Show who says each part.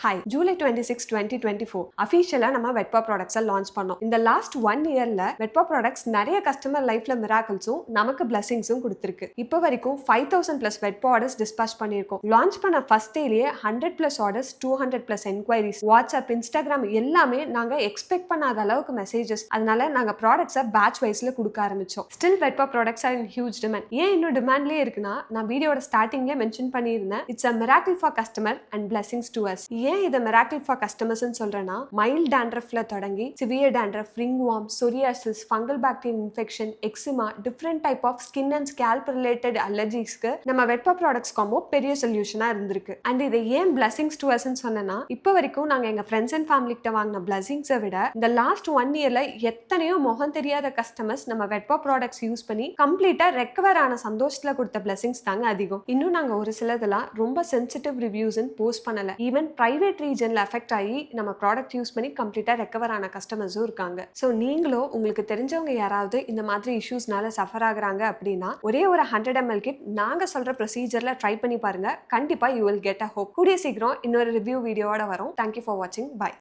Speaker 1: Hi, July 26, 2024 அஃபிஷியலா நம்ம வெட்பா ப்ராடக்ட்ஸை launch பண்ணோம். இந்த லாஸ்ட் 1 இயர்ல வெட்பா ப்ராடக்ட்ஸ் நிறைய கஸ்டமர் லைஃப்ல மிராக்கிள்ஸும் நமக்கு பிளஸிங்ஸும் கொடுத்திருக்கு. இப்போ வரைக்கும் 5000 பிளஸ் வெட்பா ஆர்டர்ஸ் டிஸ்பாச் பண்ணியிருக்கோம். லான்ச் பண்ண ஃபர்ஸ்ட் டேலயே 100 plus orders, 200 plus enquiries, WhatsApp, Instagram எல்லாமே நாங்க எக்ஸ்பெக்ட் பண்ணாத அளவுக்கு மெசேஜஸ். அதனால நாங்க ப்ராடக்ட்ஸை பேட்ச் வைஸ்ல கொடுக்க ஆரம்பிச்சோம். Still Vetpa products are in huge demand. ஏன் இன்னும் டிமாண்ட்லயே இருக்குன்னா, நான் வீடியோட ஸ்டார்டிங்ல மென்ஷன் பண்ணியிருந்தேன், it's a miracle for customer and blessings to us. ஏன் இதை மிராக்கிள் ஃபார் கஸ்டமர்ஸ்னு சொல்றேன்னா, மைல்ட் டேண்ட்ரஃப்ல தொடங்கி severe dandruff, ringworm, psoriasis, fungal bacterial infection, eczema, different type of skin and scalp related அலர்ஜிஸ்க்கு நம்ம வெட்பா ப்ராடக்ட்ஸ் காம்போ பெரிய சொல்யூஷனா இருந்திருக்கு. அண்ட் இதை ஏன் பிளஸிங்ஸ் டு அஸ்ன்னு சொன்னேன்னா, இப்போ வரைக்கும் நாங்க எங்க ஃப்ரெண்ட்ஸ் அண்ட் ஃபேமிலி கிட்ட வாங்கின பிளஸிங்ஸை விட இந்த லாஸ்ட் 1 இயர்ல எத்தனையோ முகம் தெரியாத கஸ்டமர்ஸ் நம்ம வெட்பா ப்ராடக்ட்ஸ் யூஸ் பண்ணி கம்ப்ளீட்டா ரெக்கவர் ஆன சந்தோஷத்துல கொடுத்த பிளஸிங்ஸ் தாங்க அதிகம். இன்னும் நாங்க ஒரு சிலதெல்லாம் ரொம்ப சென்சிட்டிவ் ரிவ்யூஸ் போஸ்ட் பண்ணல. ஈவன் பிரைவேட் ரீஜன்ல அஃபெக்ட் ஆகி நம்ம ப்ராடக்ட் யூஸ் பண்ணி கம்ப்ளீட்டா ரெக்கவர் ஆன கஸ்டமர்ஸும் இருக்காங்க. ஸோ நீங்களும் உங்களுக்கு தெரிஞ்சவங்க யாராவது இந்த மாதிரி இஷ்யூஸ்னால சஃபர் ஆகுறாங்க அப்படின்னா, ஒரே ஒரு 100 ml கிட் நாங்க சொல்ற ப்ரொசீஜர்ல ட்ரை பண்ணி பாருங்க. கண்டிப்பா you will get a hope. கூடிய சீக்கிரம் இன்னொரு ரிவ்யூ வீடியோவோட வரும். தேங்க்யூ ஃபார் வாட்சிங். பை.